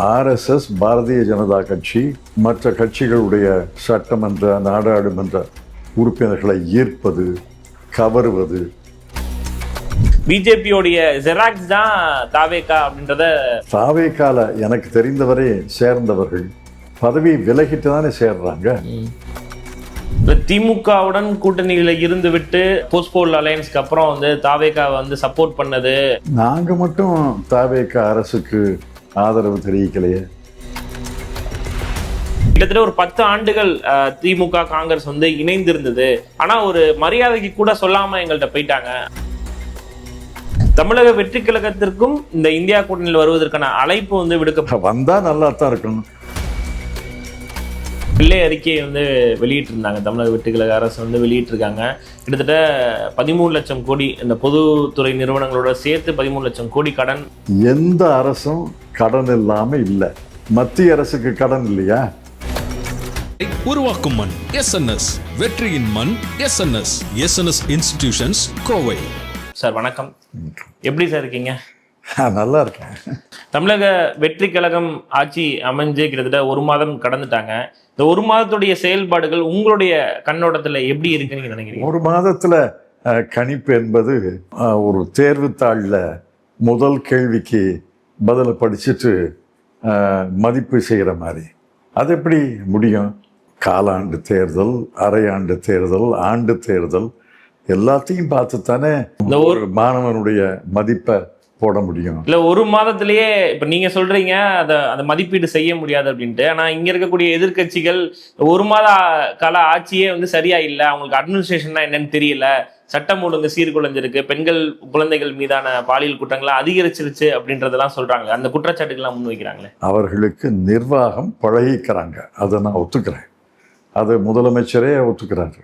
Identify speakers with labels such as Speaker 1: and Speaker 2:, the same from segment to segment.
Speaker 1: RSS, Bharatiya Janata கட்சி, மற்ற கட்சிகளுடைய சட்டமன்ற, நாடாளுமன்ற உறுப்பினர்களை ஈர்ப்பது, கவருவது.
Speaker 2: பிஜேபியோடைய ஜெராக்ஸ் தான் தாவேகா அப்படின்றத.
Speaker 1: தாவேகால எனக்கு தெரிந்தவரை சேர்ந்தவர்கள் பதவி விலகிட்டு தானே சேர்றாங்க.
Speaker 2: திமுகவுடன் கூட்டணியில இருந்து விட்டு போஸ்ட்போல் அலையன்ஸ்க்கு அப்புறம் தாவேகா சப்போர்ட் பண்ணது.
Speaker 1: நாங்க மட்டும் தாவேகா அரசுக்கு ஆதரவு தெரிவிக்கலையே.
Speaker 2: கிட்டத்தட்ட ஒரு 10 ஆண்டுகள் திமுக காங்கிரஸ் இணைந்து இருந்தது. ஆனா ஒரு மரியாதைக்கு கூட சொல்லாம எங்கள்கிட்ட போயிட்டாங்க. தமிழக வெற்றி கழகத்திற்கும் இந்த இந்தியா கூட்டணியில் வருவதற்கான அழைப்பு விடுக்க
Speaker 1: வந்தா நல்லா தான் இருக்கணும்.
Speaker 2: பிள்ளை அறிக்கையை வெளியிட்டு இருந்தாங்க. தமிழக வெற்றி கழக அரசு வெளியிட்டு இருக்காங்க. கிட்டத்தட்ட 13 லட்சம் கோடி இந்த பொதுத்துறை நிறுவனங்களோட சேர்த்து 13 லட்சம் கோடி கடன்.
Speaker 1: எந்த அரசும் கடன் இல்லாம இல்லை. மத்திய அரசுக்கு கடன் இல்லையா?
Speaker 3: உருவாக்கும் மண் எஸ்என்எஸ், வெற்றியின் மண் SNS. SNS institutions, Kovai.
Speaker 2: Sir வணக்கம், எப்படி சார் இருக்கீங்க?
Speaker 1: நல்லா இருக்கேன்.
Speaker 2: தமிழக வெற்றி கழகம் ஆட்சி அமைஞ்சு கிட்டத்தட்ட 1 மாதம் கடந்துட்டாங்க. இந்த 1 மாதத்துடைய செயல்பாடுகள் உங்களுடைய கண்ணோட்டத்துல எப்படி இருக்குன்னு நீங்க நினைக்கிறீங்க?
Speaker 1: 1 மாதத்துல கணிப்பு என்பது ஒரு தேர்வுத்தாளில் முதல் கேள்விக்கு பதில படிச்சுட்டு மதிப்பு செய்கிற மாதிரி. அது எப்படி முடியும்? காலாண்டு தேர்தல், அரையாண்டு தேர்தல், ஆண்டு தேர்தல் எல்லாத்தையும் பார்த்து தானே ஒரு மாணவனுடைய மதிப்பை போட முடியும்.
Speaker 2: இல்ல 1 மாதத்திலேயே இப்ப நீங்க சொல்றீங்க அந்த மதிப்பீடு செய்ய முடியாது அப்படின்ட்டு. ஆனா இங்க இருக்கக்கூடிய எதிர்கட்சிகள் 1 மாத கால ஆட்சியே சரியா இல்ல, அவங்களுக்கு அட்மினிஸ்ட்ரேஷன் என்னன்னு தெரியல, சட்டம் ஒழுங்கு சீர்குலைஞ்சிருக்கு, பெண்கள் குழந்தைகள் மீதான பாலியல் குற்றங்களை அதிகரிச்சிருச்சு அப்படின்றதெல்லாம் சொல்றாங்க. அந்த குற்றச்சாட்டுகள்லாம் முன்வைக்கிறாங்களே.
Speaker 1: அவர்களுக்கு நிர்வாகம் பழகிக்கிறாங்க, அதை நான் ஒத்துக்கிறேன். அது முதலமைச்சரே ஒத்துக்கிறாரு.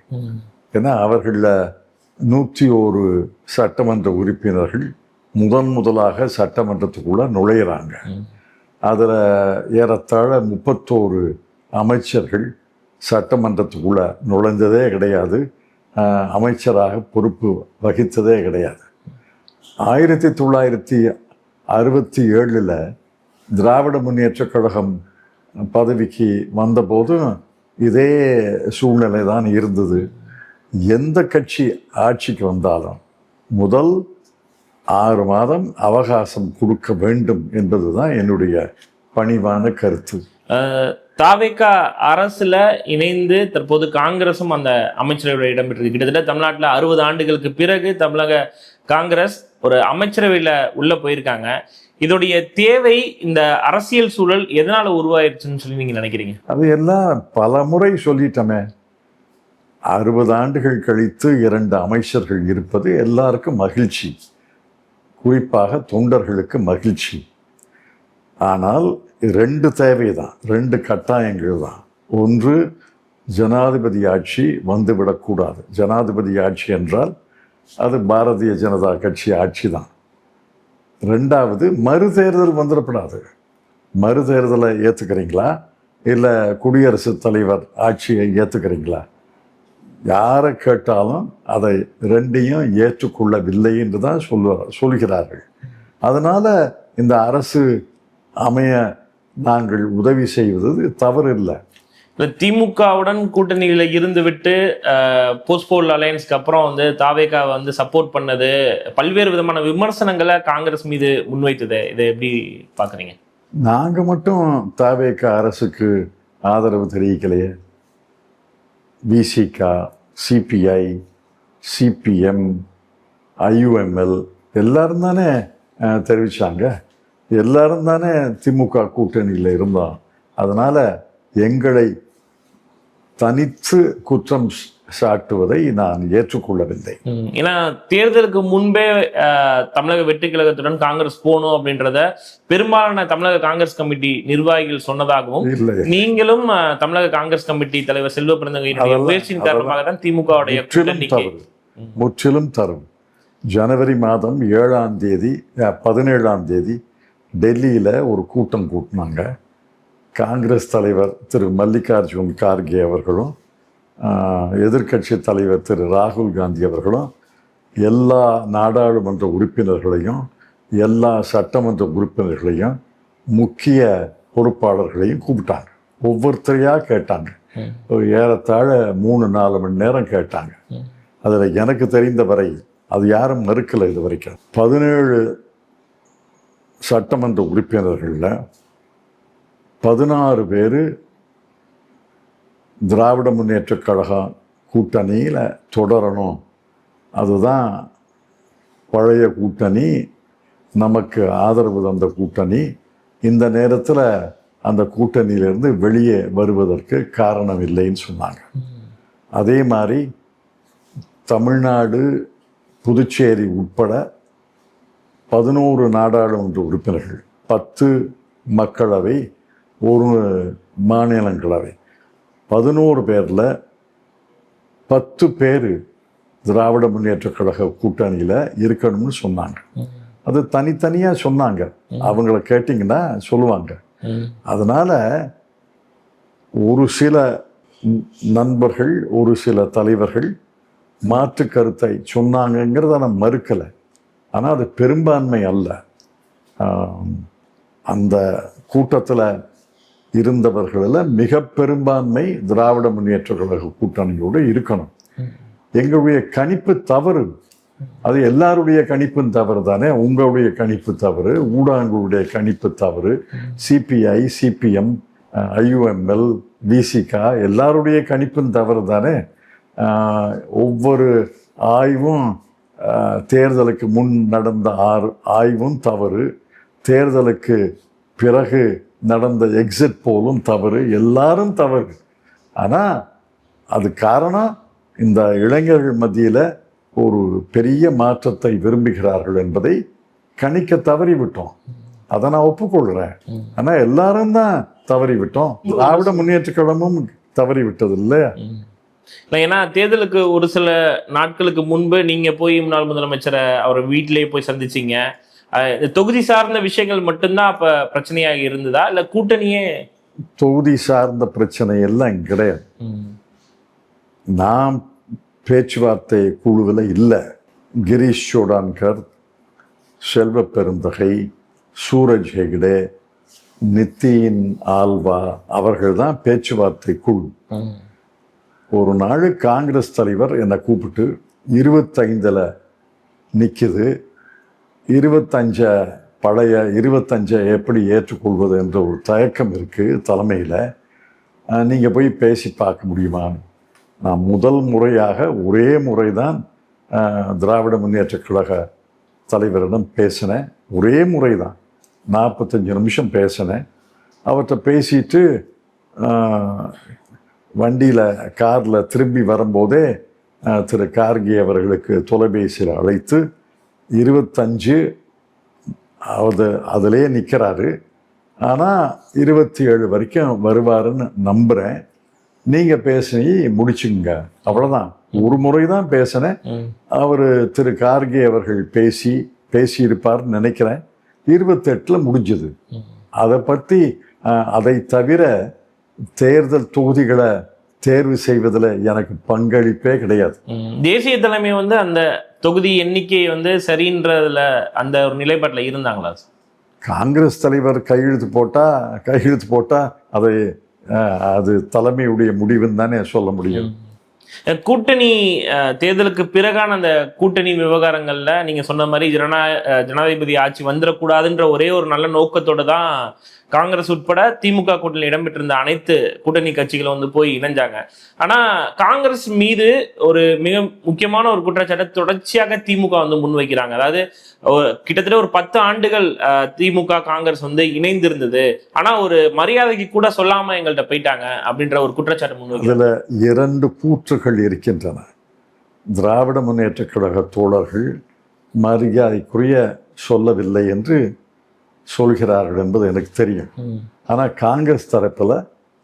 Speaker 1: ஏன்னா அவர்களில் 101 சட்டமன்ற உறுப்பினர்கள் முதலாக சட்டமன்றத்துக்குள்ள நுழையிறாங்க. அதில் ஏறத்தாழ 31 அமைச்சர்கள் சட்டமன்றத்துக்குள்ள நுழைஞ்சதே கிடையாது, அமைச்சராக பொறுப்பு வகித்ததே கிடையாது. 1967 திராவிட முன்னேற்ற கழகம் பதவிக்கு வந்தபோதும் இதே சூழ்நிலை தான் இருந்தது. எந்த கட்சி ஆட்சிக்கு வந்தாலும் முதல் 6 மாதம் அவகாசம் கொடுக்க வேண்டும் என்பதுதான் என்னுடைய பணிவான கருத்து.
Speaker 2: தாவேகா அரசுல இணைந்து தற்போது காங்கிரசும் அந்த அமைச்சரவையில் இடம்பெற்றது. கிட்டத்தட்ட தமிழ்நாட்டில் 60 ஆண்டுகளுக்கு பிறகு தமிழக காங்கிரஸ் ஒரு அமைச்சரவையில் உள்ள போயிருக்காங்க. இதோடைய தேவை இந்த அரசியல் சூழல் எதனால உருவாயிருச்சுன்னு சொல்லி நீங்க நினைக்கிறீங்க?
Speaker 1: அது எல்லாம் பல முறை சொல்லிட்டோமே. 60 ஆண்டுகள் கழித்து 2 அமைச்சர்கள் இருப்பது எல்லாருக்கும் மகிழ்ச்சி, குறிப்பாக தொண்டர்களுக்கு மகிழ்ச்சி. ஆனால் 2 தேவைதான், 2 கட்டாயங்கள் தான். ஒன்று, ஜனாதிபதி ஆட்சி வந்துவிடக்கூடாது. ஜனாதிபதி ஆட்சி என்றால் அது பாரதிய ஜனதா கட்சி ஆட்சி தான். 2வது, மறுதேர்தல் வந்துடப்படாது. மறுதேர்தலை ஏற்றுக்கிறீங்களா இல்லை குடியரசுத் தலைவர் ஆட்சியை ஏற்றுக்கிறீங்களா? யாரை கேட்டாலும் அதை 2ஐயும் ஏற்றுக்கொள்ளவில்லை என்று தான் சொல்கிறார்கள். அதனால் இந்த அரசு அமைய நாங்கள் உதவி செய்வது தவறு இல்லை.
Speaker 2: திமுகவுடன் கூட்டணியில இருந்து விட்டு போஸ்ட்போல் அலையன்ஸ்க்கு அப்புறம் தாவேகா சப்போர்ட் பண்ணது, பல்வேறு விதமான விமர்சனங்களை காங்கிரஸ் மீது முன்வைத்தது. இதை எப்படி பார்க்குறீங்க?
Speaker 1: நாங்கள் மட்டும் தாவேகா அரசுக்கு ஆதரவு தெரிவிக்கலையே. விசிகா, சிபிஐ, சிபிஎம், ஐயுஎம்எல் எல்லாரும் தானே தெரிவித்தாங்க. எல்லாரும் தானே திமுக கூட்டணியில் இருந்தோம். அதனால் எங்களை தனித்து குற்றம் சாட்டுவதை நான் ஏற்றுக்கொள்ளவில்லை.
Speaker 2: ஏன்னா தேர்தலுக்கு முன்பே தமிழக வெற்றி கழகத்துடன் காங்கிரஸ் போகணும் அப்படின்றத பெரும்பாலான தமிழக காங்கிரஸ் கமிட்டி நிர்வாகிகள் சொன்னதாகவும், நீங்களும் தமிழக காங்கிரஸ் கமிட்டி தலைவர் செல்வ பிறந்தகையினுடைய முயற்சியின் காரணமாக தான் திமுகவுடைய
Speaker 1: முற்றிலும் தரும். ஜனவரி மாதம் 7ஆம் தேதி 17ஆம் தேதி டெல்லியில் ஒரு கூட்டம் கூட்டினாங்க. காங்கிரஸ் தலைவர் திரு மல்லிகார்ஜுன் கார்கே அவர்களும் எதிர்க்கட்சி தலைவர் திரு ராகுல் காந்தி அவர்களும் எல்லா நாடாளுமன்ற உறுப்பினர்களையும் எல்லா சட்டமன்ற உறுப்பினர்களையும் முக்கிய பொறுப்பாளர்களையும் கூப்பிட்டாங்க. ஒவ்வொருத்தரையாக கேட்டாங்க. ஒரு ஏறத்தாழ 3-4 மணி நேரம் கேட்டாங்க. அதில் எனக்கு தெரிந்த வரை அது யாரும் மறுக்கலை இது வரைக்கும். 17 சட்டமன்ற உறுப்பினர்களில் 16 பேர் திராவிட முன்னேற்றக் கழகம் கூட்டணியில் தொடரணும், அதுதான் பழைய கூட்டணி, நமக்கு ஆதரவு தந்த கூட்டணி, இந்த நேரத்தில் அந்த கூட்டணியிலிருந்து வெளியே வருவதற்கு காரணம் இல்லைன்னு சொன்னாங்க. அதே மாதிரி தமிழ்நாடு, புதுச்சேரி உட்பட 11 நாடாளுமன்ற உறுப்பினர்கள், 10 மக்களவை, 1 மாநிலங்களவை, 11 பேரில் 10 பேர் திராவிட முன்னேற்றக் கழக கூட்டணியில் இருக்கணும்னு சொன்னாங்க. அது தனித்தனியாக சொன்னாங்க. அவங்கள கேட்டிங்கன்னா சொல்லுவாங்க. அதனால் ஒரு சில நண்பர்கள், ஒரு சில தலைவர்கள் மாற்று கருத்தை சொன்னாங்கங்கிறத நான் மறுக்கலை. ஆனால் அது பெரும்பான்மை அல்ல. அந்த கூட்டத்தில் இருந்தவர்களில் மிக பெரும்பான்மை திராவிட முன்னேற்றக் கழக கூட்டணியோடு இருக்கணும். எங்களுடைய கணிப்பு தவறு. அது எல்லாருடைய கணிப்பும் தவறு தானே. உங்களுடைய கணிப்பு தவறு, ஊடகங்களுடைய கணிப்பு தவறு, சிபிஐ, சிபிஎம், ஐயுஎம்எல், விசிகா எல்லாருடைய கணிப்பும் தவறு தானே. ஒவ்வொரு ஆய்வும், தேர்தலுக்கு முன் நடந்த ஆய்வும் தவறு, தேர்தலுக்கு பிறகு நடந்த எக்ஸிட் போலும் தவறு, எல்லாரும் தவறு. ஆனால் அது காரணம் இந்த இளைஞர்கள் மத்தியில் ஒரு பெரிய மாற்றத்தை விரும்புகிறார்கள் என்பதை கணிக்க தவறிவிட்டோம். அதை நான் ஒப்புக்கொள்கிறேன். ஆனால் எல்லாரும் தான் தவறிவிட்டோம். திராவிட முன்னேற்றக் கழகமும் தவறிவிட்டது இல்லை.
Speaker 2: ஏன்னா தேர்தலுக்கு ஒரு சில நாட்களுக்கு முன்பு நீங்க போய் முன்னாள் முதலமைச்சரை அவர் வீட்டிலேயே போய் சந்திச்சீங்க. தொகுதி சார்ந்த விஷயங்கள் மட்டும்தான் அப்ப பிரச்சனையாக இருந்ததா, இல்ல கூட்டணியே?
Speaker 1: தொகுதி சார்ந்த பிரச்சனை எல்லாம் கிடையாது. நாம் பேச்சுவார்த்தை குழுவில் இல்லை. கிரீஷ் சோடான்கர், செல்வ பெருந்தகை, சூரஜ் ஹெக்டே, நித்தின் ஆல்வா அவர்கள் தான் பேச்சுவார்த்தை குழு. ஒரு நாள் காங்கிரஸ் தலைவர் என்னை கூப்பிட்டு 25 நிற்குது, 25 பழைய 25 எப்படி ஏற்றுக்கொள்வது என்ற ஒரு தயக்கம் இருக்குது தலைமையில், நீங்கள் போய் பேசி பார்க்க முடியுமான்னு. நான் முதல் முறையாக ஒரே முறை தான் திராவிட முன்னேற்றக் கழக தலைவரிடம் பேசினேன். ஒரே முறை தான், 45 நிமிஷம் பேசினேன். அவர்கிட்ட பேசிட்டு வண்டியில் காரில் திரும்பி வரும்போதே திரு கார்கே அவர்களுக்கு தொலைபேசியில் அழைத்து 25 அதிலே நிற்கிறாரு, ஆனால் 27 வரைக்கும் வருவாருன்னு நம்புகிறேன், நீங்கள் பேசி முடிச்சுங்க, அவ்வளோதான். ஒரு முறை தான் பேசினேன். அவர் திரு கார்கே அவர்கள் பேசியிருப்பார்னு நினைக்கிறேன். 28 முடிஞ்சது. அதை பற்றி அதை தவிர தேர்தல் தொகுதிகளை தேர்வு செய்வதில் எனக்கு பங்களிப்பே கிடையாது.
Speaker 2: தேசிய தலைமை அந்த தொகுதி எண்ணிக்கை சரின்றதுல அந்த ஒரு நிலைப்பாட்டில் இருந்தாங்களா?
Speaker 1: காங்கிரஸ் தலைவர் கையெழுத்து போட்டா அது தலைமையுடைய முடிவுன்னு தானே சொல்ல முடியும்.
Speaker 2: கூட்டணி தேர்தலுக்கு பிறகான அந்த கூட்டணி விவகாரங்கள்ல நீங்க சொன்ன மாதிரி ஜனாதிபதி ஆட்சி வந்துடக்கூடாதுன்ற ஒரே ஒரு நல்ல நோக்கத்தோட தான் காங்கிரஸ் உட்பட திமுக கூட்டணியில் இடம்பெற்றிருந்த அனைத்து கூட்டணி கட்சிகளும் போய் இணைஞ்சாங்க. ஆனா காங்கிரஸ் மீது ஒரு மிக முக்கியமான ஒரு குற்றச்சாட்டை தொடர்ச்சியாக திமுக முன்வைக்கிறாங்க. அதாவது கிட்டத்தட்ட ஒரு 10 ஆண்டுகள் திமுக காங்கிரஸ் இணைந்திருந்தது, ஆனா ஒரு மரியாதைக்கு கூட சொல்லாம எங்கள்கிட்ட போயிட்டாங்க அப்படின்ற ஒரு குற்றச்சாட்டு முன்வைக்கிறாங்க.
Speaker 1: இதுல 2 கூற்றுகள் இருக்கின்றன. திராவிட முன்னேற்ற கழக தோழர்கள் மரியாதைக்குரிய சொல்லவில்லை என்று சொல்கிறார்கள் என்பது எனக்கு தெரியும். ஆனால் காங்கிரஸ் தரப்பில்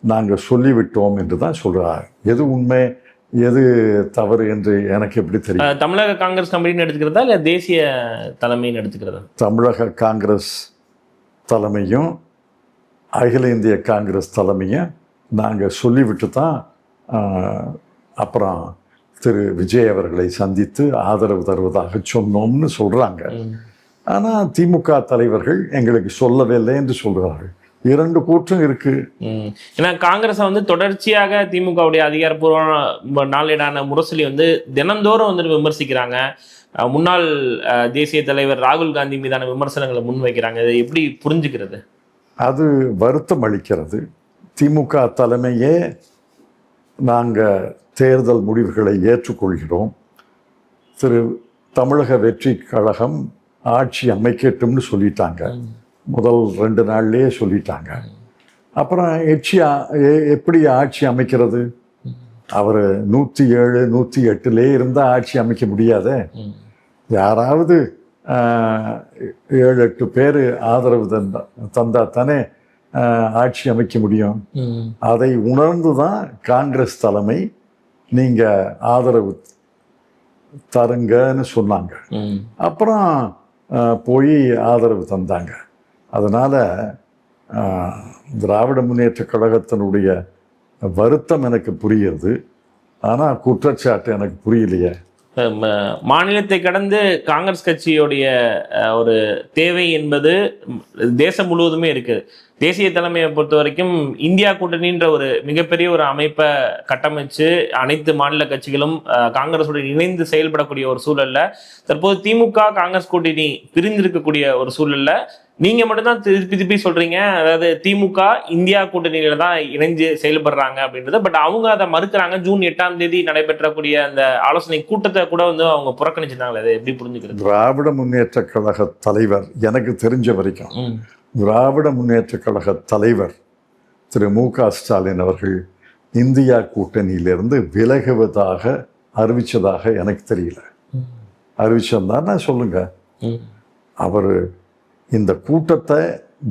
Speaker 1: நாங்கள் சொல்லிவிட்டோம் என்று தான் சொல்கிறார். எது உண்மை எது தவறு என்று எனக்கு எப்படி தெரியும்?
Speaker 2: தமிழக காங்கிரஸ் கமிட்டின்னு எடுத்துக்கிறதா இல்லை தேசிய தலைமைன்னு எடுத்துக்கிறதா?
Speaker 1: தமிழக காங்கிரஸ் தலைமையும் அகில இந்திய காங்கிரஸ் தலைமையும் நாங்கள் சொல்லிவிட்டு தான் அப்புறம் திரு விஜய் அவர்களை சந்தித்து ஆதரவு தருவதாக சொன்னோம்னு சொல்கிறாங்க. ஆனால் திமுக தலைவர்கள் எங்களுக்கு சொல்லவே இல்லை என்று சொல்கிறார்கள். 2 கூற்றும் இருக்கு.
Speaker 2: ஏன்னா காங்கிரஸை வந்து தொடர்ச்சியாக திமுகவுடைய அதிகாரப்பூர்வ நாளேடான முரசொலி வந்து தினந்தோறும் வந்து விமர்சிக்கிறாங்க. முன்னாள் தேசிய தலைவர் ராகுல் காந்தி மீதான விமர்சனங்களை முன்வைக்கிறாங்க. இதை எப்படி புரிஞ்சுக்கிறது?
Speaker 1: அது வருத்தம் அளிக்கிறது. திமுக தலைமையே நாங்கள் தேர்தல் முடிவுகளை ஏற்றுக்கொள்கிறோம், தமிழக வெற்றி கழகம் ஆட்சி அமைக்கட்டும்னு சொல்லிட்டாங்க. முதல் 2 நாள்லேயே சொல்லிட்டாங்க. அப்புறம் எப்படி ஆட்சி அமைக்கிறது? அவர் 107 108 இருந்தால் ஆட்சி அமைக்க முடியாத. யாராவது 7-8 பேர் ஆதரவு தந்தா தானே ஆட்சி அமைக்க முடியும். அதை உணர்ந்து தான் காங்கிரஸ் தலைமை நீங்கள் ஆதரவு தருங்கன்னு சொன்னாங்க. அப்புறம் போய் ஆதரவு தந்தாங்க. அதனால் திராவிட முன்னேற்ற கழகத்தினுடைய வருத்தம் எனக்கு புரியுது. ஆனால் குற்றச்சாட்டு எனக்கு புரியலையே.
Speaker 2: மாநிலத்தை கடந்து காங்கிரஸ் கட்சியுடைய ஒரு தேவை என்பது தேசம் முழுவதுமே இருக்குது. தேசிய தலைமையை பொறுத்த வரைக்கும் இந்தியா கூட்டணின்ற ஒரு மிகப்பெரிய ஒரு அமைப்பை கட்டமைச்சு அனைத்து மாநில கட்சிகளும் காங்கிரஸுடன் இணைந்து செயல்படக்கூடிய ஒரு சூழல்ல தற்போது திமுக காங்கிரஸ் கூட்டணி பிரிந்திருக்கக்கூடிய ஒரு சூழல்ல நீங்க மட்டும்தான் திருப்பி சொல்றீங்க, அதாவது திமுக இந்தியா கூட்டணியில தான் இணைஞ்சு செயல்படுறாங்க அப்படின்றது. பட் அவங்க அதை மறுக்கிறாங்க. ஜூன் 8ஆம் தேதி நடைபெற்றக்கூடிய அந்த ஆலோசனை கூட்டத்தை கூட வந்து அவங்க புறக்கணிச்சிருந்தாங்களே, அதை எப்படி புரிஞ்சுக்கிறது?
Speaker 1: திராவிட முன்னேற்ற கழக தலைவர் எனக்கு தெரிஞ்ச வரைக்கும் திராவிட முன்னேற்ற கழக தலைவர் திரு மு.க. ஸ்டாலின் அவர்கள் இந்தியா கூட்டணியிலிருந்து விலகுவதாக அறிவிச்சதாக எனக்கு தெரியல. அறிவிச்சா சொல்லுங்க. அவர் இந்த கூட்டத்தை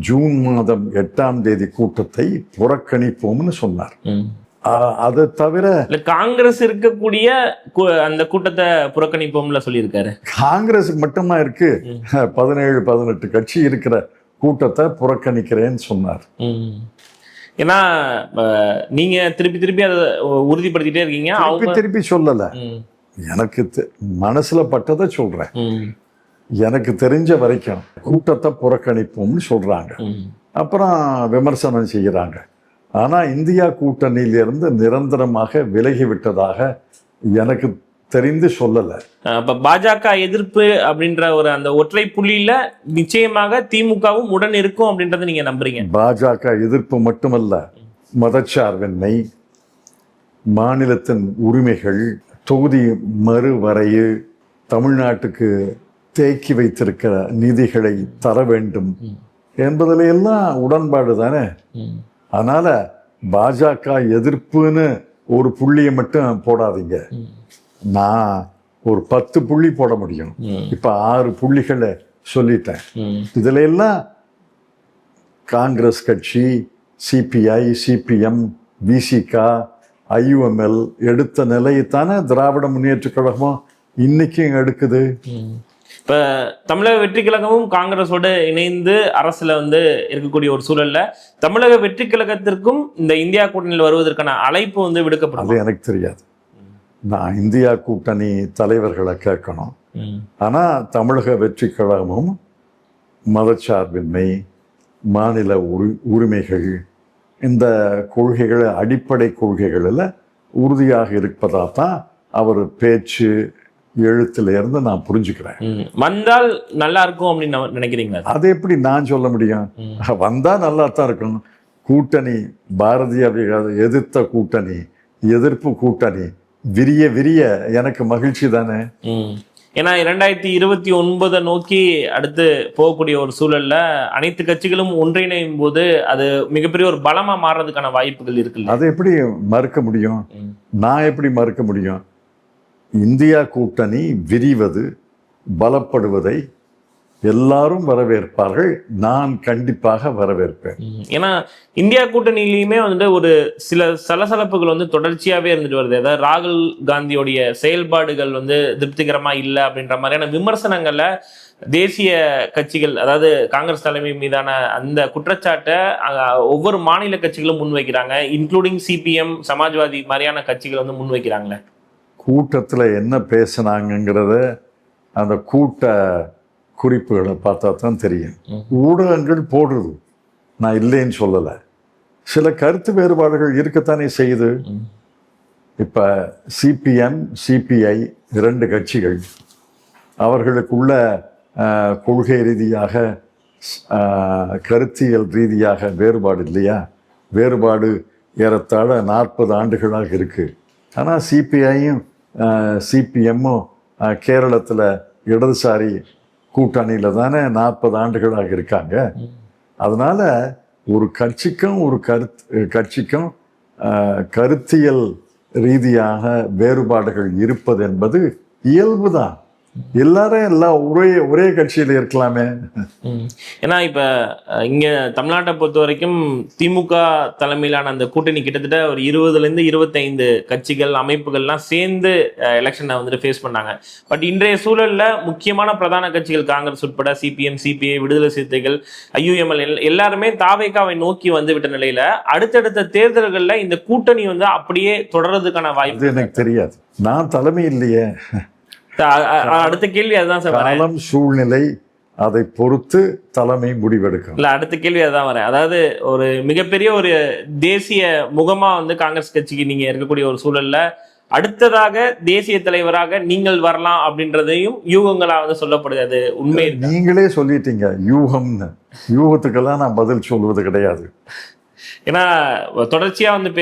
Speaker 1: ஜூன் மாதம் 8ஆம் தேதி கூட்டத்தை புறக்கணிப்போம்னு சொன்னார். அதை தவிர
Speaker 2: காங்கிரஸ் இருக்கக்கூடிய அந்த கூட்டத்தை புறக்கணிப்போம்ல சொல்லியிருக்காரு.
Speaker 1: காங்கிரஸ் மட்டுமா இருக்கு, 17-18 கட்சி இருக்கிற கூட்டத்தை புறக்கணிக்கிறேன்னு சொன்னார்.
Speaker 2: ஏன்னா நீங்க திருப்பி அதை உறுதிப்படுத்திட்டே இருக்கீங்க.
Speaker 1: திருப்பி சொல்லல, எனக்கு மனசுல பட்டதை சொல்றேன். எனக்கு தெரிஞ்ச வரைக்கும் கூட்டத்தை புறக்கணிப்போம்னு சொல்றாங்க. அப்புறம் விமர்சனம் செய்கிறாங்க. ஆனா இந்தியா கூட்டணியிலிருந்து நிரந்தரமாக விலகிவிட்டதாக எனக்கு தெரிந்து சொல்லல.
Speaker 2: இப்ப பாஜக எதிர்ப்பு அப்படின்ற ஒரு அந்த ஒற்றை புள்ளியில நிச்சயமாக திமுகவும் உடன் இருக்கும் அப்படின்றத நீங்க நம்புறீங்க?
Speaker 1: பாஜக எதிர்ப்பு மட்டுமல்ல, மதச்சார்பின்மை, மாநிலத்தின் உரிமைகள், தொகுதி மறுவரைவு, தமிழ்நாட்டுக்கு தேக்கி வைத்திருக்கிற நிதிகளை தர வேண்டும் என்பதில் எல்லாம் உடன்பாடு தானே. அதனால பாஜக எதிர்ப்புன்னு ஒரு புள்ளியை மட்டும் போடாதீங்க. நான் ஒரு 10 புள்ளி போட முடியும். இப்ப 6 புள்ளிகளை சொல்லிட்டேன். இதுல எல்லாம் காங்கிரஸ் கட்சி, சிபிஐ, சிபிஎம், விசிக, ஐயுஎம்எல் எடுத்த நிலையைத்தானே திராவிட முன்னேற்ற கழகமும் இன்னைக்கும் எடுக்குது.
Speaker 2: இப்ப தமிழக வெற்றி கழகமும் காங்கிரஸோட இணைந்து அரசுல வந்து இருக்கக்கூடிய ஒரு சூழல்ல தமிழக வெற்றி கழகத்திற்கும் இந்த இந்தியா கூட்டணியில் வருவதற்கான அழைப்பு வந்து விடுக்கப்படும்.
Speaker 1: அது எனக்கு தெரியாது. நான் இந்தியா கூட்டணி தலைவர்களை கேட்கணும். ஆனா தமிழக வெற்றி கழகமும் மதச்சார்பின்மை, மாநில உரிமைகள், இந்த கொள்கைகள் அடிப்படை கொள்கைகளில் உறுதியாக இருப்பதாக தான் அவர் பேச்சு எழுத்துல இருந்து நான் புரிஞ்சுக்கிறேன்.
Speaker 2: வந்தால் நல்லா இருக்கும் அப்படின்னு நினைக்கிறீங்களா?
Speaker 1: அது எப்படி நான் சொல்ல முடியும்? வந்தா நல்லா தான் இருக்கும். கூட்டணி, பாரதிய எதிர்த்த கூட்டணி, எதிர்ப்பு கூட்டணி விரிய விரிய எனக்கு மகிழ்ச்சி தானே.
Speaker 2: ஏன்னா 2029 நோக்கி அடுத்து போகக்கூடிய ஒரு சூழல்ல அனைத்து கட்சிகளும் ஒன்றிணையும் போது அது மிகப்பெரிய ஒரு பலமா மாறுறதுக்கான வாய்ப்புகள் இருக்கு.
Speaker 1: அதை எப்படி மறுக்க முடியும்? நான் எப்படி மறுக்க முடியும்? இந்தியா கூட்டணி விரிவது, பலப்படுவதை எல்லாரும் வரவேற்பார்கள். நான் கண்டிப்பாக வரவேற்பேன்.
Speaker 2: ஏன்னா இந்தியா கூட்டணியிலையுமே வந்துட்டு ஒரு சில சலசலப்புகள் வந்து தொடர்ச்சியாவே இருந்துட்டு வருது. அதாவது ராகுல் காந்தியோடைய செயல்பாடுகள் வந்து திருப்திகரமா இல்லை அப்படின்ற மாதிரியான விமர்சனங்கள்ல தேசிய கட்சிகள், அதாவது காங்கிரஸ் தலைமை மீதான அந்த குற்றச்சாட்டை ஒவ்வொரு மாநில கட்சிகளும் முன்வைக்கிறாங்க. இன்க்ளூடிங் சிபிஎம், சமாஜ்வாதி மாதிரியான கட்சிகள் வந்து முன்வைக்கிறாங்களே.
Speaker 1: கூட்டத்தில் என்ன பேசினாங்கிறத அந்த கூட்ட குறிப்புகளை பார்த்தா தான் தெரியும். ஊடகங்கள் போடுறது, நான் இல்லைன்னு சொல்லலை. சில கருத்து வேறுபாடுகள் இருக்கத்தானே செய்யுது. இப்போ சிபிஎம் சிபிஐ 2 கட்சிகள், அவர்களுக்குள்ள கொள்கை ரீதியாக கருத்தியல் ரீதியாக வேறுபாடு இல்லையா? வேறுபாடு ஏறத்தாழ 40 ஆண்டுகளாக இருக்குது. ஆனால் சிபிஐயும் சிபிஎம்மும் கேரளத்தில் இடதுசாரி கூட்டணியில் தானே 40 ஆண்டுகளாக இருக்காங்க. அதனால் ஒரு கட்சிக்கும் கருத்தியல் ரீதியாக வேறுபாடுகள் இருப்பது என்பது இயல்பு தான். எல்லாம் ஒரே கட்சியில் இருக்கலாமே.
Speaker 2: ஏன்னா இப்ப இங்க தமிழ்நாட்டை பொறுத்த வரைக்கும் திமுக தலைமையிலான அந்த கூட்டணி கிட்டத்தட்ட ஒரு 20 to 25 கட்சிகள் அமைப்புகள்லாம் சேர்ந்து எலெக்ஷனை வந்துட்டு ஃபேஸ் பண்ணாங்க. பட் இன்றைய சூழல்ல முக்கியமான பிரதான கட்சிகள் காங்கிரஸ் உட்பட சிபிஎம் சிபிஐ விடுதலை சிறுத்தைகள் ஐயுஎம்எல் எல்லாருமே தாவேகாவை நோக்கி வந்து விட்ட நிலையில அடுத்தடுத்த தேர்தல்கள்ல இந்த கூட்டணி வந்து அப்படியே தொடர்றதுக்கான வாய்ப்பு
Speaker 1: எனக்கு தெரியாது. நான் தலைமை இல்லையே.
Speaker 2: அடுத்த கேள்வி அதுதான் சார்.
Speaker 1: காலம் சூழ்நிலை அதை பொறுத்து தலைமை முடிவெடுக்கும்.
Speaker 2: இல்ல அடுத்த கேள்வி அதான் வரேன். அதாவது ஒரு மிகப்பெரிய ஒரு தேசிய முகமா வந்து காங்கிரஸ் கட்சிக்கு நீங்க இருக்கக்கூடிய ஒரு சூழல்ல அடுத்ததாக தேசிய தலைவராக நீங்கள் வரலாம் அப்படின்றதையும் யூகங்களா வந்து சொல்லப்படுது. அது உண்மை.
Speaker 1: நீங்களே சொல்லிட்டீங்க யூகம்னு. யூகத்துக்கெல்லாம் நான் பதில் சொல்வது கிடையாது.
Speaker 2: ஏன்னா தொடர்ச்சியா வந்து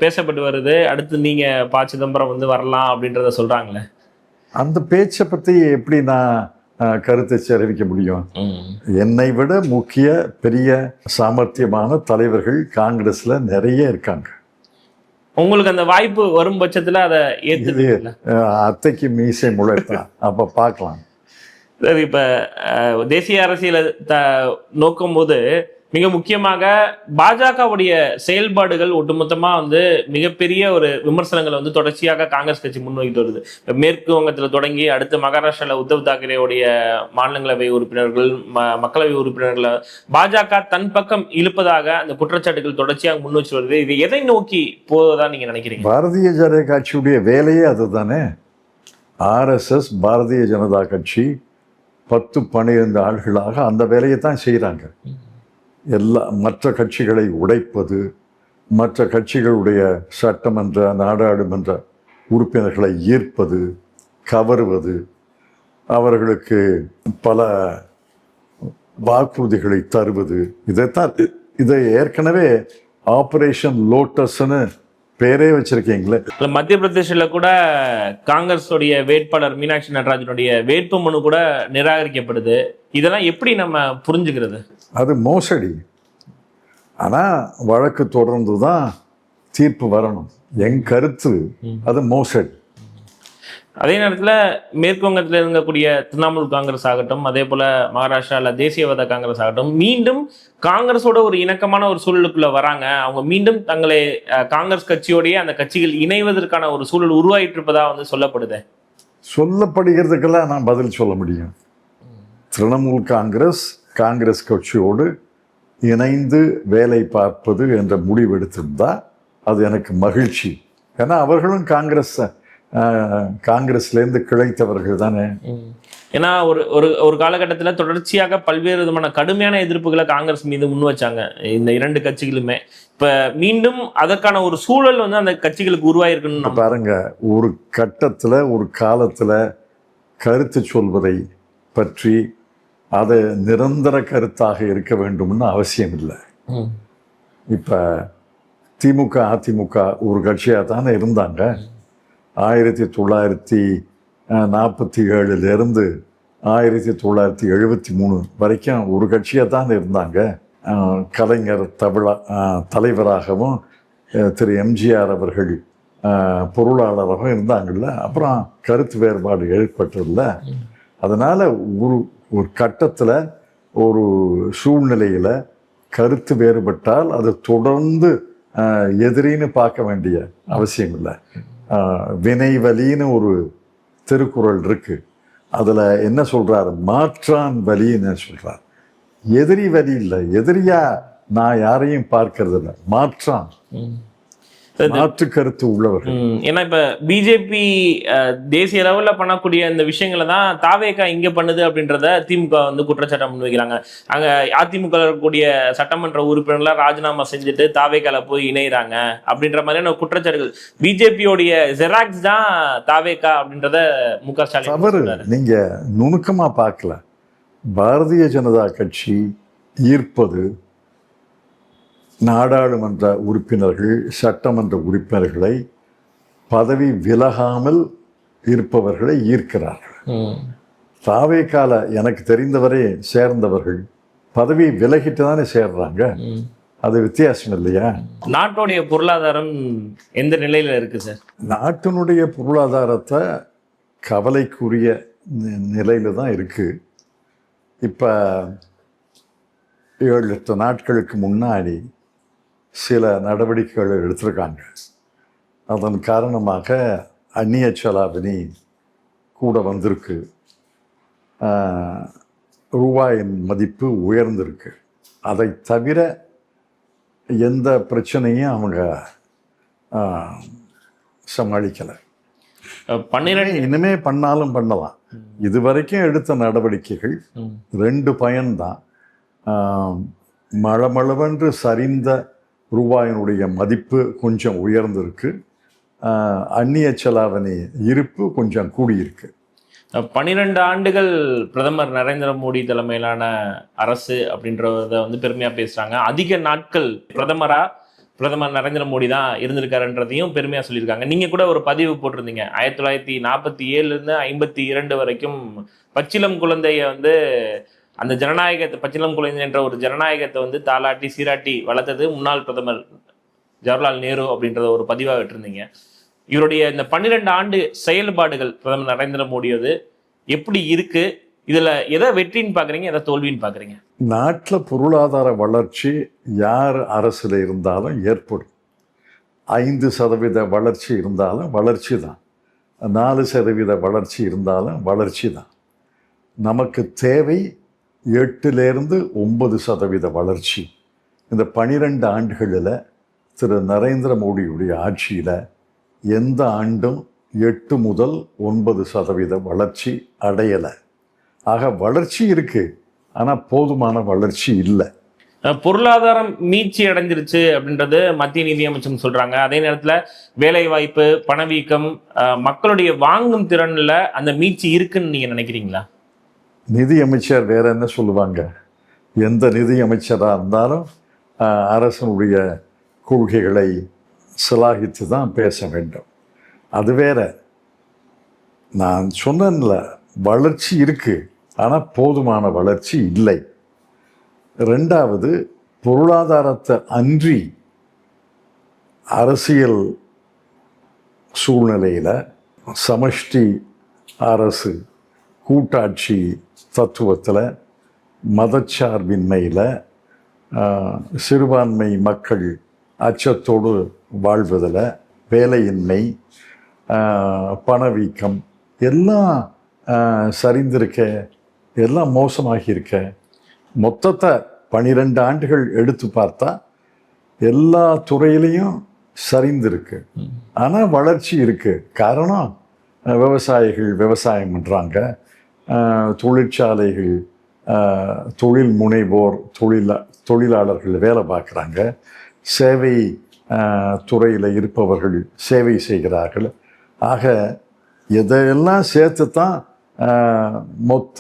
Speaker 2: பேசப்பட்டு வருது. அடுத்து நீங்க ப. சிதம்பரம் வந்து வரலாம் அப்படின்றத சொல்றாங்களே.
Speaker 1: அந்த பேச்சை பற்றி எப்படி நான் கருத்தை தெரிவிக்க முடியும்? என்னை விட முக்கிய பெரிய சாமர்த்தியமான தலைவர்கள் காங்கிரஸ்ல நிறைய இருக்காங்க.
Speaker 2: உங்களுக்கு அந்த வாய்ப்பு வரும் பட்சத்துல அதை
Speaker 1: அத்தைக்கு மீசை முளைத்தான் அப்ப பார்க்கலாம்.
Speaker 2: சரி, இப்ப தேசிய அரசியலை நோக்கும் போது மிக முக்கியமாக பாஜகவுடைய செயல்பாடுகள் ஒட்டுமொத்தமா வந்து மிகப்பெரிய ஒரு விமர்சனங்களை வந்து தொடர்ச்சியாக காங்கிரஸ் கட்சி முன்வைத்து வருது. மேற்கு வங்கத்துல தொடங்கி அடுத்து மகாராஷ்டிரால உத்தவ் தாக்கரேவுடைய மாநிலங்களவை உறுப்பினர்கள் மக்களவை உறுப்பினர்களை பாஜக தன் பக்கம் இழுப்பதாக அந்த குற்றச்சாட்டுகள் தொடர்ச்சியாக முன் வச்சு வருது. இது எதை நோக்கி போவதா நீங்க நினைக்கிறீங்க?
Speaker 1: பாரதிய ஜனதா கட்சியுடைய வேலையே அதுதானே. RSS பாரதிய ஜனதா கட்சி 10-12 ஆண்டுகளாக அந்த வேலையை தான் செய்கிறாங்க. மற்ற கட்சிகளை உடைப்பது, மற்ற கட்சிகளுடைய சட்டமன்ற நாடாளுமன்ற உறுப்பினர்களை ஈர்ப்பது, கவருவது, அவர்களுக்கு பல வாக்குறுதிகளை தருவது, இதை ஏற்கனவே ஆபரேஷன் லோட்டஸ்ன்னு பேரே வச்சிருக்கீங்களே.
Speaker 2: மத்திய பிரதேசில கூட காங்கிரஸுடைய வேட்பாளர் மீனாட்சி நடராஜனுடைய வேட்பு மனு கூட நிராகரிக்கப்படுது. இதெல்லாம் எப்படி நம்ம புரிஞ்சுக்கிறது?
Speaker 1: அது மோசடி. ஆனால் வழக்கு தொடர்ந்து தான் தீர்ப்பு வரணும். என் கருத்து அது மோசடி.
Speaker 2: அதே நேரத்தில் மேற்கு வங்கத்தில் இருக்கக்கூடிய திரிணாமுல் காங்கிரஸ் ஆகட்டும், அதே போல மகாராஷ்டிராவில் தேசியவாத காங்கிரஸ் ஆகட்டும், மீண்டும் காங்கிரஸோட ஒரு இணக்கமான ஒரு சூழலுக்குள்ள வராங்க. அவங்க மீண்டும் தங்களை காங்கிரஸ் கட்சியோடைய அந்த கட்சிகள் இணைவதற்கான ஒரு சூழல் உருவாயிட்டு இருப்பதா வந்து சொல்லப்படுது.
Speaker 1: சொல்லப்படுகிறதுக்கெல்லாம் நான் பதில் சொல்ல முடியும். திரிணாமுல் காங்கிரஸ் கட்சியோடு இணைந்து வேலை பார்ப்பது என்ற முடிவெடுத்திருந்தா அது எனக்கு மகிழ்ச்சி. ஏன்னா அவர்களும் காங்கிரஸ்லேருந்து கிளைத்தவர்கள் தானே.
Speaker 2: ஏன்னா ஒரு காலகட்டத்தில் தொடர்ச்சியாக பல்வேறு விதமான கடுமையான எதிர்ப்புகளை காங்கிரஸ் மீது முன் வச்சாங்க இந்த 2 கட்சிகளுமே. இப்ப மீண்டும் அதற்கான ஒரு சூழல் வந்து அந்த கட்சிகளுக்கு உருவாயிருக்குன்னு
Speaker 1: பாருங்க. ஒரு கட்டத்தில் ஒரு காலத்தில் கருத்து சொல்வதை பற்றி அது நிரந்தர கருத்தாக இருக்க வேண்டும்னு அவசியம் இல்லை. இப்போ திமுக அதிமுக ஒரு கட்சியாக தானே இருந்தாங்க. 1947 1973 வரைக்கும் ஒரு கட்சியாக தான் இருந்தாங்க. கலைஞர் தலைவராகவும் திரு எம்ஜிஆர் அவர்கள் பொருளாளராகவும் இருந்தாங்கல்ல. அப்புறம் கருத்து வேறுபாடு ஏற்பட்டதில்ல. அதனால் ஒரு கட்டத்தில் ஒரு சூழ்நிலையில் கருத்து வேறுபட்டால் அது தொடர்ந்து எதிரின்னு பார்க்க வேண்டிய அவசியம் இல்லை. வினைவலின்னு ஒரு திருக்குறள் இருக்கு. அதில் என்ன சொல்றாரு? மாற்றான் வலின்னு சொல்றார். எதிரி வலி இல்லை. எதிரியா நான் யாரையும் பார்க்கறது இல்லை, மாற்றான். மாற்று கருத்து உள்ளவர்கள்.
Speaker 2: ஏன்னா இப்ப பிஜேபி தேசிய லெவல்ல பண்ணக்கூடிய இந்த விஷயங்களை தான் தாவேகா இங்க பண்ணுது அப்படின்றத திமுக வந்து குற்றச்சாட்டை முன்வைக்கிறாங்க. அங்க அதிமுக இருக்கக்கூடிய சட்டமன்ற உறுப்பினர்லாம் ராஜினாமா செஞ்சுட்டு தாவேகால போய் இணைகிறாங்க அப்படின்ற மாதிரியான குற்றச்சாட்டுகள். பிஜேபியோடைய ஜெராக்ஸ் தான் தாவேகா அப்படின்றத முக ஸ்டாலின்
Speaker 1: தவறு. நீங்க நுணுக்கமா பார்க்கல. பாரதிய ஜனதா கட்சி ஈர்ப்பது நாடாளுமன்ற உறுப்பினர்கள், சட்டமன்ற உறுப்பினர்களை பதவி விலகாமல் இருப்பவர்களை ஈர்க்கிறார்கள். தாவேகால எனக்கு தெரிந்தவரை சேர்ந்தவர்கள் பதவி விலகிட்டு தானே சேர்றாங்க. அது வித்தியாசம் இல்லையா?
Speaker 2: நாட்டுடைய பொருளாதாரம் எந்த நிலையில இருக்கு சார்?
Speaker 1: நாட்டினுடைய பொருளாதாரத்தை கவலைக்குரிய நிலையில தான் இருக்கு. இப்போ 7-8 நாட்களுக்கு முன்னாடி சில நடவடிக்கைகள் எடுத்திருக்காங்க. அதன் காரணமாக அந்நிய செலாவணி கூட வந்திருக்கு, ரூபாயின் மதிப்பு உயர்ந்திருக்கு. அதை தவிர எந்த பிரச்சனையும் அவங்க சமாளிக்கலை.
Speaker 2: 12
Speaker 1: இனிமே பண்ணாலும் பண்ணலாம். இதுவரைக்கும் எடுத்த நடவடிக்கைகள் 2 பயன்தான். மளமளவென்று சரிந்த ரூபாயினுடைய மதிப்பு கொஞ்சம் உயர்ந்திருக்கு, அந்நிய செலாவணி இருப்பு கொஞ்சம் கூடியிருக்கு.
Speaker 2: 12 ஆண்டுகள் பிரதமர் நரேந்திர மோடி தலைமையிலான அரசு அப்படின்றத வந்து பெருமையா பேசுறாங்க. அதிக நாட்கள் பிரதமர் நரேந்திர மோடி தான் இருந்திருக்காருன்றதையும் பெருமையா சொல்லியிருக்காங்க. நீங்க கூட ஒரு பதிவு போட்டிருந்தீங்க, 1947 52 வரைக்கும் பச்சிளம் குழந்தைய வந்து அந்த ஜனநாயகத்தை, பச்சிளம் குழந்தை என்ற ஒரு ஜனநாயகத்தை வந்து தாலாட்டி சீராட்டி வளர்த்தது முன்னாள் பிரதமர் ஜவஹர்லால் நேரு அப்படின்றத ஒரு பதிவாக விட்டுருந்தீங்க. இவருடைய இந்த 12 ஆண்டு செயல்பாடுகள் பிரதமர் நரேந்திர மோடியோது எப்படி இருக்கு? இதுல எதை வெற்றின்னு பாக்குறீங்க, எதை தோல்வின்னு பாக்குறீங்க?
Speaker 1: நாட்டில் பொருளாதார வளர்ச்சி யார் அரசில் இருந்தாலும் ஏற்படும். 5% வளர்ச்சி இருந்தாலும் வளர்ச்சி தான், 4% வளர்ச்சி இருந்தாலும் வளர்ச்சி தான். நமக்கு தேவை 8-9% வளர்ச்சி. இந்த 12 ஆண்டுகளில் திரு நரேந்திர மோடியுடைய ஆட்சியில் எந்த ஆண்டும் 8 முதல் 9% வளர்ச்சி அடையலை. ஆக வளர்ச்சி இருக்கு, ஆனால் போதுமான வளர்ச்சி இல்லை.
Speaker 2: பொருளாதாரம் மீட்சி அடைஞ்சிருச்சு அப்படின்றது மத்திய நிதியமைச்சர் சொல்றாங்க. அதே நேரத்தில் வேலை வாய்ப்பு, பணவீக்கம், மக்களுடைய வாங்கும் திறன்ல அந்த மீட்சி இருக்குன்னு நீங்க நினைக்கிறீங்களா?
Speaker 1: நிதி அமைச்சர் வேற என்ன சொல்லுவாங்க? எந்த நிதி அமைச்சராக இருந்தாலும் அரசனுடைய கொள்கைகளை சிலாகித்து தான் பேச வேண்டும். அது வேற. நான் சொன்னேன்ல, வளர்ச்சி இருக்கு, ஆனால் போதுமான வளர்ச்சி இல்லை. 2வது, பொருளாதாரத்தை அன்றி அரசியல் சூழ்நிலையில் சமஷ்டி அரசு, கூட்டாட்சி தத்துவத்தில், மதச்சார்பின்மையில், சிறுபான்மை மக்கள் அச்சத்தோடு வாழ்வதில், வேலையின்மை, பணவீக்கம் எல்லாம் சரிந்திருக்க, எல்லாம் மோசமாகி இருக்க. மொத்தத்தை 12 ஆண்டுகள் எடுத்து பார்த்தா எல்லா துறையிலையும் சரிந்திருக்கு, ஆனால் வளர்ச்சி இருக்கு. காரணம், விவசாயிகள் விவசாயம் பண்ணுறாங்க, தொழிற்சாலைகள், தொழில் முனைவோர், தொழிலாளர்கள் வேலை பார்க்குறாங்க, சேவை துறையில் இருப்பவர்கள் சேவை செய்கிறார்கள். ஆக இதையெல்லாம் சேர்த்து தான் மொத்த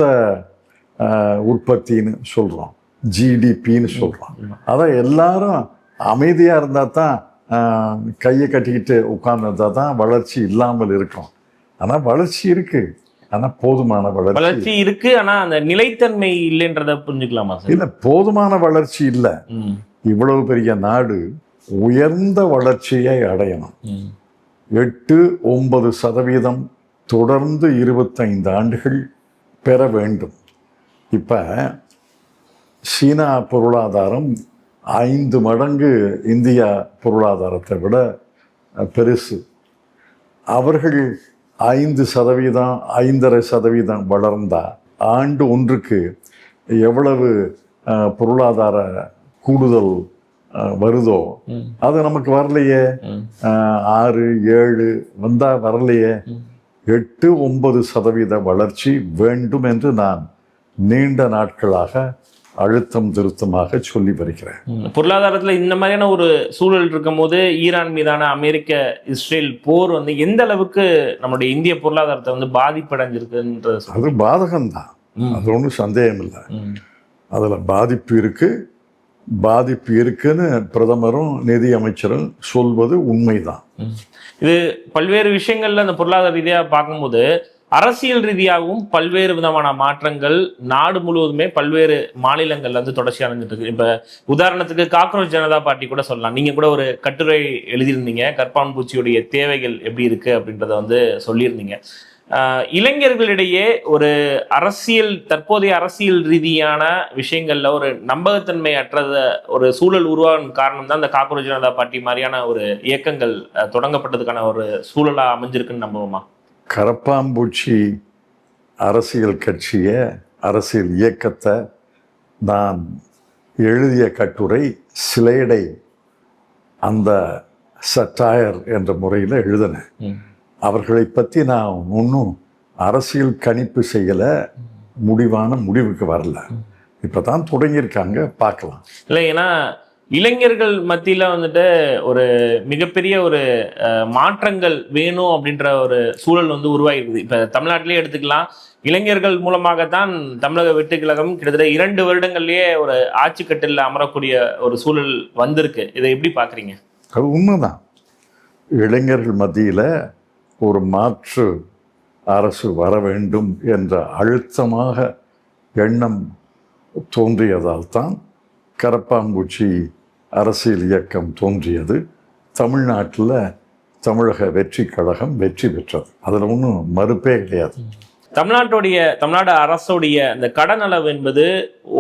Speaker 1: உற்பத்தின்னு சொல்கிறோம், ஜிடிபின்னு சொல்கிறோம். அதான் எல்லாரும் அமைதியாக இருந்தால் தான், கையை கட்டிக்கிட்டு உட்கார்ந்துருந்தா தான் வளர்ச்சி இல்லாமல் இருக்கும். ஆனால் வளர்ச்சி இருக்கு, ஆனால் போதுமான
Speaker 2: வளர்ச்சி இருக்கு, ஆனால் அந்த நிலைத்தன்மை இல்லைன்றதை புரிஞ்சுக்கலாமா சார்?
Speaker 1: இல்லை, போதுமான வளர்ச்சி இல்லை. இவ்வளவு பெரிய நாடு உயர்ந்த வளர்ச்சியை அடையணும். 8-9% தொடர்ந்து 25 ஆண்டுகள் பெற வேண்டும். இப்போ சீனா பொருளாதாரம் 5 மடங்கு இந்தியா பொருளாதாரத்தை விட பெருசு. அவர்கள் 5%, 5.5% வளர்ந்தா ஆண்டு ஒன்றுக்கு எவ்வளவு பொருளாதார கூடுதல் வருதோ அது நமக்கு வரலையே. 6, 7 வந்தா வரலையே. 8, 9% வளர்ச்சி வேண்டும் என்று நான் நீண்ட நாட்களாக அழுத்தம் திருத்தமாக சொல்லி வருகிறேன்.
Speaker 2: பொருளாதாரத்துல இந்த மாதிரியான ஒரு சூழல் இருக்கும் போது ஈரான் மீதான அமெரிக்க இஸ்ரேல் போர் வந்து எந்த அளவுக்கு நம்முடைய இந்திய பொருளாதாரத்தை வந்து பாதிப்படைஞ்சிருக்குன்றது
Speaker 1: அது பாதகம்தான், அது ஒன்றும் சந்தேகம் இல்லை. அதுல பாதிப்பு இருக்குன்னு பிரதமரும் நிதி அமைச்சரும் சொல்வது உண்மைதான்.
Speaker 2: இது பல்வேறு விஷயங்கள்ல அந்த பொருளாதார ரீதியா பார்க்கும்போது அரசியல் ரீதியாகவும் பல்வேறு விதமான மாற்றங்கள் நாடு முழுவதுமே பல்வேறு மாநிலங்கள்ல வந்து தொடர்ச்சி அடைஞ்சிட்டு இருக்கு. இப்ப உதாரணத்துக்கு காக்ரோச் ஜனதா பார்ட்டி கூட சொல்லலாம். நீங்க கூட ஒரு கட்டுரை எழுதியிருந்தீங்க, கற்பான் பூச்சியுடைய தேவைகள் எப்படி இருக்கு அப்படின்றத வந்து சொல்லியிருந்தீங்க. இளைஞர்களிடையே ஒரு தற்போதைய அரசியல் ரீதியான விஷயங்கள்ல ஒரு நம்பகத்தன்மை அற்றத ஒரு சூழல் உருவாகும் காரணம் தான் இந்த காக்ரோச் ஜனதா பார்ட்டி மாதிரியான ஒரு இயக்கங்கள் தொடங்கப்பட்டதுக்கான ஒரு சூழலா அமைஞ்சிருக்குன்னு நம்புவோமா?
Speaker 1: கரப்பாம்பூச்சி அரசியல் கட்சியை, அரசியல் இயக்கத்தை நான் எழுதிய கட்டுரை சிலேடை அந்த சட்டாயர் என்ற முறையில் எழுதினேன். அவர்களை பற்றி நான் ஒன்றும் அரசியல் கணிப்பு செய்யலை, முடிவான முடிவுக்கு வரல. இப்போ தான் தொடங்கியிருக்காங்க, பார்க்கலாம்.
Speaker 2: இல்லை, ஏன்னா இளைஞர்கள் மத்தியில் வந்துட்டு ஒரு மிகப்பெரிய ஒரு மாற்றங்கள் வேணும் அப்படின்ற ஒரு சூழல் வந்து உருவாகிருக்குது. இப்போ தமிழ்நாட்டிலே எடுத்துக்கலாம், இளைஞர்கள் மூலமாகத்தான் தமிழக வெற்றி கழகம் கிட்டத்தட்ட 2 வருடங்கள்லேயே ஒரு ஆட்சி கட்டில் அமரக்கூடிய ஒரு சூழல் வந்திருக்கு. இதை எப்படி பார்க்குறீங்க?
Speaker 1: அது உண்மைதான். இளைஞர்கள் மத்தியில் ஒரு மாற்று அரசு வர வேண்டும் என்ற அழுத்தமாக எண்ணம் தோன்றியதால் தான் கரப்பாம்பூச்சி அரசியல் இயக்கம் தோன்றியது. தமிழ்நாட்டில் தமிழக வெற்றி கழகம் வெற்றி பெற்றது. அதில் ஒன்றும் மறுப்பே கிடையாது.
Speaker 2: தமிழ்நாடு அரசுடைய அந்த கடன் அளவு என்பது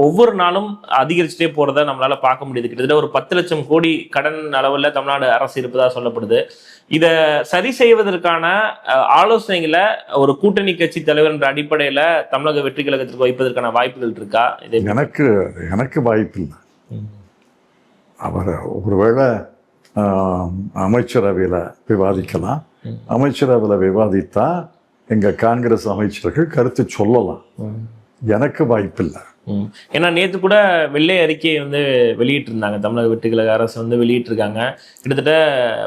Speaker 2: ஒவ்வொரு நாளும் அதிகரிச்சுட்டே போறதை நம்மளால பார்க்க முடியுது. கிட்டத்தட்ட ஒரு 10 லட்சம் கோடி கடன் அளவுல தமிழ்நாடு அரசு இருப்பதா சொல்லப்படுது. இதை சரி செய்வதற்கான ஆலோசனைகளை ஒரு கூட்டணி கட்சி தலைவர் என்ற அடிப்படையில தமிழக வெற்றி கழகத்திற்கு வைப்பதற்கான வாய்ப்புகள் இருக்கா?
Speaker 1: எனக்கு வாய்ப்பு இல்லை. அவர் ஒருவேளை அமைச்சரவையில் விவாதிக்கலாம். அமைச்சரவையில் விவாதித்தா எங்கள் காங்கிரஸ் அமைச்சர்கள் கருத்து சொல்லலாம். எனக்கு வாய்ப்பில்லை.
Speaker 2: ஏன்னா நேற்று கூட வெள்ளை அறிக்கையை வந்து வெளியிட்டிருந்தாங்க. தமிழக வெற்றி கழக அரசு வந்து வெளியிட்டிருக்காங்க. கிட்டத்தட்ட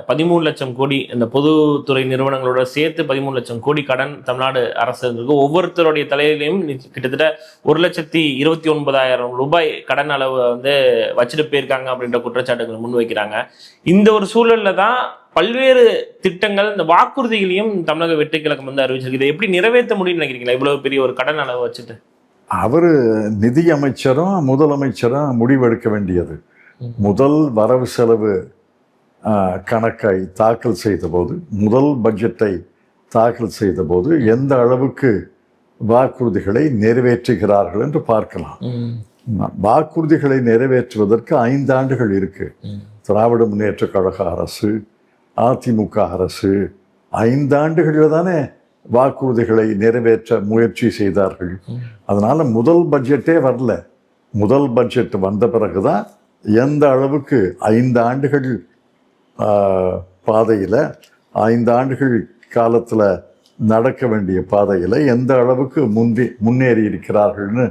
Speaker 2: 13 லட்சம் கோடி இந்த பொதுத்துறை நிறுவனங்களோட சேர்த்து 13 லட்சம் கோடி கடன் தமிழ்நாடு அரசு இருக்கு. ஒவ்வொருத்தருடைய தலையிலையும் கிட்டத்தட்ட 1,29,000 ரூபாய் கடன் அளவு வந்து வச்சுட்டு போயிருக்காங்க அப்படின்ற குற்றச்சாட்டுகள் முன்வைக்கிறாங்க. இந்த ஒரு சூழல்ல தான் பல்வேறு திட்டங்கள், இந்த வாக்குறுதிகளையும் தமிழக வெற்றி கழகம் வந்து அறிவிச்சிருக்கு. இதை எப்படி நிறைவேற்ற முடியும்னு நினைக்கிறீங்களா இவ்வளவு பெரிய ஒரு கடன் அளவு வச்சுட்டு?
Speaker 1: அவர் நிதி அமைச்சரும் முதலமைச்சரும் முடிவெடுக்க வேண்டியது. முதல் வரவு செலவு கணக்கை தாக்கல் செய்தபோது, முதல் பட்ஜெட்டை தாக்கல் செய்தபோது எந்த அளவுக்கு வாக்குறுதிகளை நிறைவேற்றுகிறார்கள் என்று பார்க்கலாம். வாக்குறுதிகளை நிறைவேற்றுவதற்கு 5 ஆண்டுகள் இருக்கு. திராவிட முன்னேற்ற கழக அரசு, அதிமுக அரசு 5 ஆண்டுகளில் தானே வாக்குறுதிகளை நிறைவேற்ற முயற்சி செய்தார்கள். அதனால முதல் பட்ஜெட்டே வரல. முதல் பட்ஜெட் வந்த பிறகுதான் எந்த அளவுக்கு 5 ஆண்டுகள் பாதையில், 5 ஆண்டுகள் காலத்தில் நடக்க வேண்டிய பாதையில் எந்த அளவுக்கு முன்னேறி இருக்கிறார்கள்னு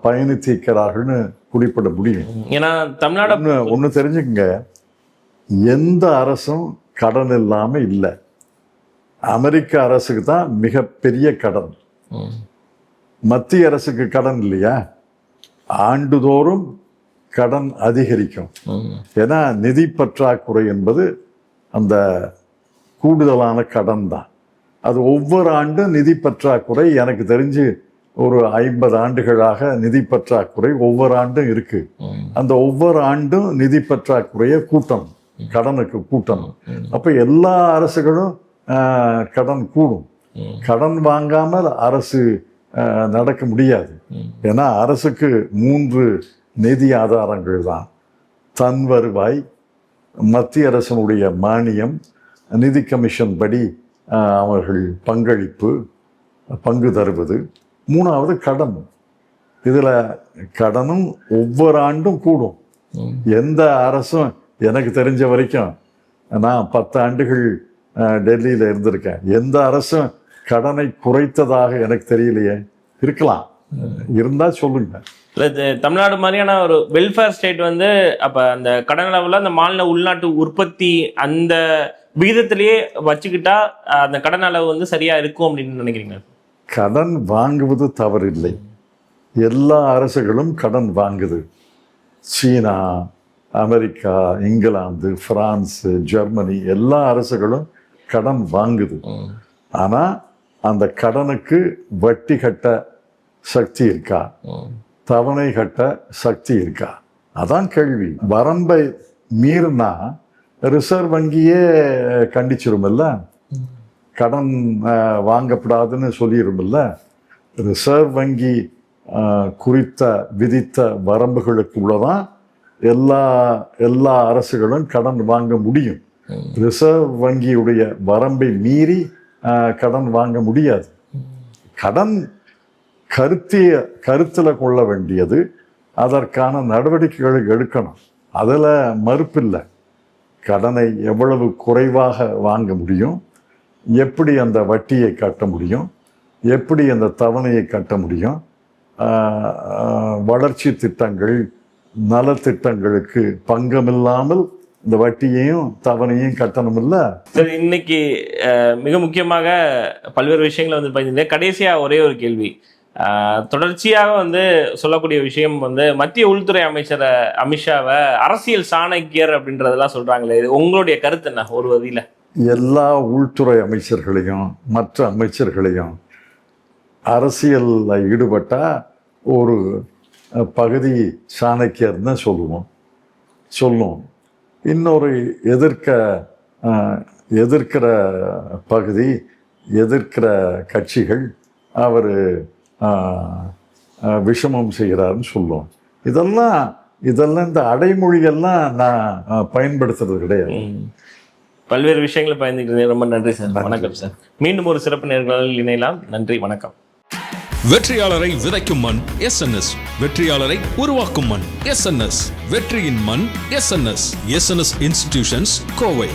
Speaker 1: பயணித்திருக்கிறார்கள்னு குறிப்பிட முடியும்.
Speaker 2: ஏன்னா தமிழ்நாடு
Speaker 1: ஒன்று தெரிஞ்சுக்கங்க, எந்த அரசும் கடன் இல்லாமல் இல்லை. அமெரிக்க அரசுக்கு தான் மிகப்பெரிய கடன். மத்திய அரசுக்கு கடன் இல்லையா? ஆண்டுதோறும் கடன் அதிகரிக்கும். ஏன்னா நிதி பற்றாக்குறை என்பது அந்த கூடுதலான கடன் தான். அது ஒவ்வொரு ஆண்டும் நிதி பற்றாக்குறை, எனக்கு தெரிஞ்சு ஒரு 50 ஆண்டுகளாக நிதி பற்றாக்குறை ஒவ்வொரு ஆண்டும் இருக்கு. அந்த ஒவ்வொரு ஆண்டும் நிதி பற்றாக்குறையை கூட்டணும், கடனுக்கு கூட்டணும். அப்ப எல்லா அரசுகளும் கடன் கூடும். கடன் வாங்காமல் அரசு நடக்க முடியாது. ஏன்னா அரசுக்கு 3 நிதி ஆதாரங்கள் தான்: தன் வருவாய், மத்திய அரசனுடைய மானியம், நிதி கமிஷன் படி அவர்கள் பங்கு தருவது, 3வது கடன். இதில் கடனும் ஒவ்வொரு ஆண்டும் கூடும். எந்த அரசும் எனக்கு தெரிஞ்ச வரைக்கும், நான் 10 ஆண்டுகள் டெல்லியில் இருந்திருக்கேன், எந்த அரசும் கடனை குறைத்ததாக எனக்கு தெரியலையே. இருக்கலாம், இருந்தா சொல்லுங்க.
Speaker 2: இல்லை, தமிழ்நாடு மாதிரியான ஒரு வெல்ஃபேர் ஸ்டேட் வந்து அப்போ அந்த கடன் அளவில் அந்த மாநில உள்நாட்டு உற்பத்தி அந்த விகிதத்திலேயே வச்சுக்கிட்டா அந்த கடன் அளவு வந்து சரியா இருக்கும் அப்படின்னு நினைக்கிறீங்க?
Speaker 1: கடன் வாங்குவது தவறில்லை. எல்லா அரசுகளும் கடன் வாங்குது. சீனா, அமெரிக்கா, இங்கிலாந்து, பிரான்ஸு, ஜெர்மனி எல்லா அரசுகளும் கடன் வாங்குது. ஆனால் அந்த கடனுக்கு வட்டி கட்ட சக்தி இருக்கா, தவணை கட்ட சக்தி இருக்கா, அதான் கேள்வி. வரம்பை மீறினா ரிசர்வ் வங்கியே கண்டிச்சிருமில்ல, கடன் வாங்கப்படாதுன்னு சொல்லிடுமில்ல. ரிசர்வ் வங்கி குறித்த விதித்த வரம்புகளுக்குள்ளதான் எல்லா அரசுகளும் கடன் வாங்க முடியும். ரிசர்வ் வங்கியுடைய வரம்பை மீறி கடன் வாங்க முடியாது. கடன் கருத்தில் கொள்ள வேண்டியது, அதற்கான நடவடிக்கைகளை எடுக்கணும். அதில் மறுப்பில்லை. கடனை எவ்வளவு குறைவாக வாங்க முடியும், எப்படி அந்த வட்டியை கட்ட முடியும், எப்படி அந்த தவணையை கட்ட முடியும், வளர்ச்சி திட்டங்கள், நலத்திட்டங்களுக்கு பங்கமில்லாமல் இந்த வட்டியையும் தவணையும் கட்டணும் இல்லை.
Speaker 2: சரி, இன்னைக்கு மிக முக்கியமாக பல்வேறு விஷயங்களை வந்து பதிந்து கடைசியாக ஒரே ஒரு கேள்வி. தொடர்ச்சியாக வந்து சொல்லக்கூடிய விஷயம் வந்து மத்திய உள்துறை அமைச்சர் அமித்ஷாவை அரசியல் சாணக்கியர் அப்படின்றதெல்லாம் சொல்றாங்களே, இது உங்களுடைய கருத்து என்ன? ஒரு வதியில
Speaker 1: எல்லா உள்துறை அமைச்சர்களையும் மற்ற அமைச்சர்களையும் அரசியலில் ஈடுபட்டா ஒரு பகுதி சாணக்கியர்னு சொல்லுவோம். இன்னொரு எதிர்க்கிற பகுதி, எதிர்க்கிற கட்சிகள் அவர் விஷமம் செய்கிறாருன்னு சொல்லுவோம். இதெல்லாம் இந்த அடைமொழியெல்லாம் நான் பயன்படுத்துறது கிடையாது.
Speaker 2: பல்வேறு விஷயங்களை பயந்துக்கிறேன். ரொம்ப நன்றி சார். வணக்கம் சார். மீண்டும் ஒரு சிறப்பு நேர்காணலில் இணையலாம். நன்றி, வணக்கம்.
Speaker 3: வெற்றியாளரை விதைக்கும் மண் SNS, வெற்றியாளரை உருவாக்கும் மண் SNS. வெற்றியின் மண் SNS. SNS institutions, Kovai.